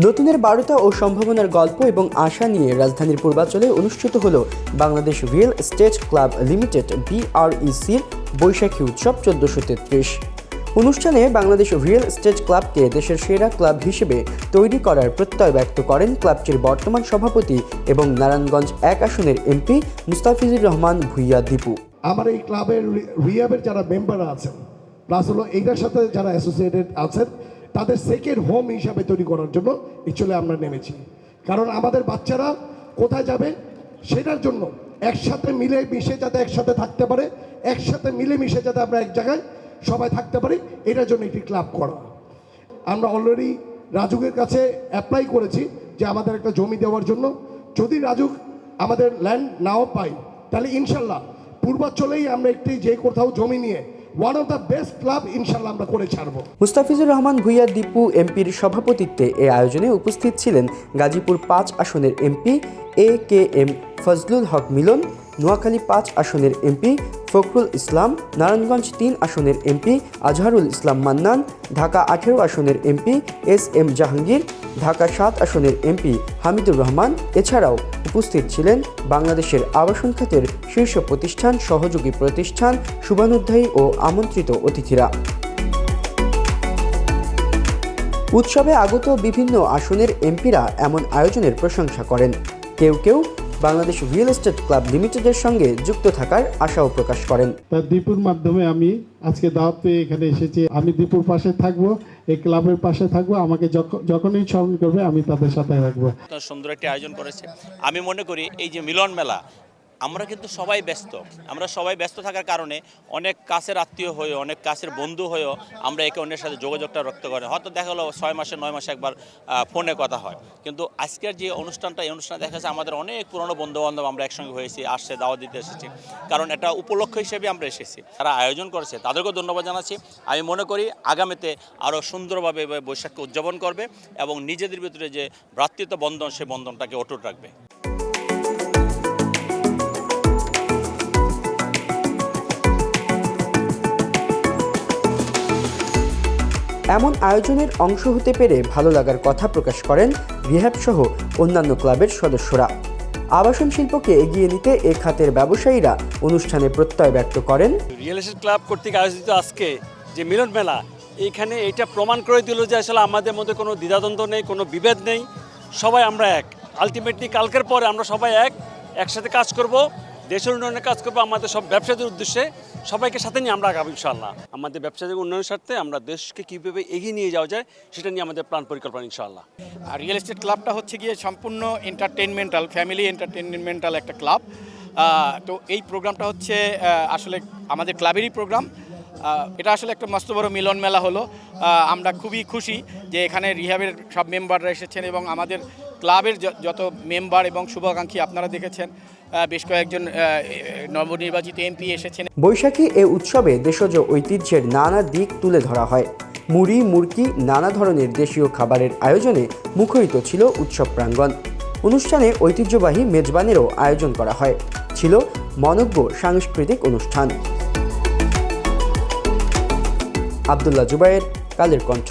নতুনের বারতা ও সম্ভাবনার গল্প এবং আশা নিয়ে রাজধানীর পূর্বাঞ্চলে অনুষ্ঠিত হলো Bangladesh real estate club limited BRECর বৈশাখী উৎসব 1433। অনুষ্ঠানে বাংলাদেশ রিয়েল এস্টেট ক্লাবকে দেশের সেরা ক্লাব হিসেবে তৈরি করার প্রত্যয় ব্যক্ত করেন ক্লাবটির বর্তমান সভাপতি এবং নারায়ণগঞ্জ 1 আসনের MP মুস্তাফিজুর রহমান ভূঁইয়া দীপু। আমার এই ক্লাবের রিয়াবের যারা মেম্বার আছেন প্লাস হলো এইটার সাথে যারা অ্যাসোসিয়েটেড আছেন তাদের সেকেন্ড হোম হিসাবে তৈরি করার জন্য চলে আমরা নেমেছি। কারণ আমাদের বাচ্চারা কোথায় যাবে সেটার জন্য একসাথে মিলে মিশে যাতে একসাথে থাকতে পারে, একসাথে মিলে মিশে যাতে আমরা এক জায়গায় সবাই থাকতে পারি, এটার জন্য একটি ক্লাব করা। আমরা অলরেডি রাজুকের কাছে অ্যাপ্লাই করেছি যে আমাদের একটা জমি দেওয়ার জন্য। যদি রাজুক আমাদের ল্যান্ড নাও পাই তাহলে ইনশাল্লাহ পূর্বাঞ্চলেই আমরা একটি যে কোথাও জমি নিয়ে one of the best club ইনশাল্লাহ আমরা করে ছাড়ব। মুস্তাফিজুর রহমান ভূঁইয়া দীপু এমপির সভাপতিত্বে এ আয়োজনে উপস্থিত ছিলেন গাজীপুর 5 আসনের MP AKM ফজলুল হক মিলন, নোয়াখালী 5 আসনের MP ফখরুল ইসলাম, নারায়ণগঞ্জ 3 আসনের MP আজহারুল ইসলাম মান্নান, ঢাকা 18 আসনের MP SM জাহাঙ্গীর, ঢাকা 7 আসনের MP হামিদুর রহমান। এছাড়াও উপস্থিত ছিলেন বাংলাদেশের আবাসন খাতের শীর্ষ প্রতিষ্ঠান, সহযোগী প্রতিষ্ঠান, শুভানুধ্যায়ী ও আমন্ত্রিত অতিথিরা। উৎসবে আগত বিভিন্ন আসনের এমপিরা এমন আয়োজনের প্রশংসা করেন। কেউ বাংলাদেশ রিয়েল এস্টেট ক্লাব লিমিটেডের সঙ্গে যুক্ত থাকার আশাও প্রকাশ করেন। দীপুর মাধ্যমে আমি আজকে দাওয়াত পেয়ে এখানে এসেছি। আমি দীপুর পাশে থাকবো, এই ক্লাবের পাশে থাকবো। আমাকে যখনই স্মরণ করবে আমি তাদের সাথে থাকবো। সুন্দর একটি আয়োজন করেছে। আমি মনে করি এই যে মিলন মেলা, আমরা কিন্তু সবাই ব্যস্ত। আমরা সবাই ব্যস্ত থাকার কারণে অনেক কাছের আত্মীয় হয়ে, অনেক কাছের বন্ধু হয়েও আমরা একে অন্যের সাথে যোগাযোগটা রক্ষা করি। হয়তো দেখা হলো 6 মাসে 9 মাসে একবার ফোনে কথা হয়, কিন্তু আজকের যে অনুষ্ঠানটা, এই অনুষ্ঠানে দেখা যাচ্ছে আমাদের অনেক পুরনো বন্ধুবান্ধব আমরা একসঙ্গে হয়েছি, আসছে, দাওয়াত দিতে এসেছি। কারণ এটা উপলক্ষ হিসেবে আমরা এসেছি। তারা আয়োজন করেছে, তাদেরকেও ধন্যবাদ জানাচ্ছি। আমি মনে করি আগামীতে আরও সুন্দরভাবে বৈশাখকে উদযাপন করবে এবং নিজেদের ভিতরে যে ভ্রাতৃত্ব বন্ধন, সেই বন্ধনটাকে অটুট রাখবে। এমন আয়োজনের অংশ হতে পেরে ভালো লাগার কথা প্রকাশ করেন রিহ্যাব সহ অন্যান্য ক্লাবের সদস্যরা। আবাসন শিল্পকে এগিয়ে নিতে এ খাতের ব্যবসায়ীরা অনুষ্ঠানে প্রত্যয় ব্যক্ত করেন। রিয়েল এস্টেট ক্লাব কর্তৃক আয়োজিত আজকে যে মিলন মেলা, এইখানে এটা প্রমাণ করে দিল যে আসলে আমাদের মধ্যে কোনো দ্বিধাদ্বন্দ্ব নেই, কোনো বিভেদ নেই, সবাই আমরা এক। আলটিমেটলি কালকের পরে আমরা সবাই একসাথে কাজ করব, দেশের উন্নয়নের কাজ করবো, আমাদের সব ব্যবসায়ীদের উদ্দেশ্যে সবাইকে সাথে নিয়ে আমরা আগামী ইনশাআল্লাহ আমাদের ব্যবসায়িক উন্নয়নের স্বার্থে আমরা দেশকে কীভাবে এগিয়ে নিয়ে যাওয়া যায় সেটা নিয়ে আমাদের প্ল্যান পরিকল্পনা ইনশাআল্লাহ। আর রিয়েল এস্টেট ক্লাবটা হচ্ছে গিয়ে সম্পূর্ণ এন্টারটেনমেন্টাল, ফ্যামিলি এন্টারটেনমেন্টাল একটা ক্লাব। তো এই প্রোগ্রামটা হচ্ছে আসলে আমাদের ক্লাবেরই প্রোগ্রাম। এটা আসলে একটা মস্ত বড় মিলন মেলা হলো। আমরা খুবই খুশি যে এখানে রিহ্যাবের সব মেম্বাররা এসেছেন এবং আমাদের ক্লাবের যত মেম্বার এবং শুভাকাঙ্ক্ষী আপনারা দেখেছেন, বেশ কয়েকজন নবনির্বাচিত MP এসেছেন। বৈশাখী এ উৎসবে দেশজ ঐতিহ্যের নানা দিক তুলে ধরা হয়। মুড়ি, মুরকি, নানা ধরনের দেশীয় খাবারের আয়োজনে মুখরিত ছিল উৎসব প্রাঙ্গণ। অনুষ্ঠানে ঐতিহ্যবাহী মেজবানেরও আয়োজন করা হয়। ছিল মনোজ্ঞ সাংস্কৃতিক অনুষ্ঠান। আব্দুল্লাহ জুবায়ের, কালের কণ্ঠ।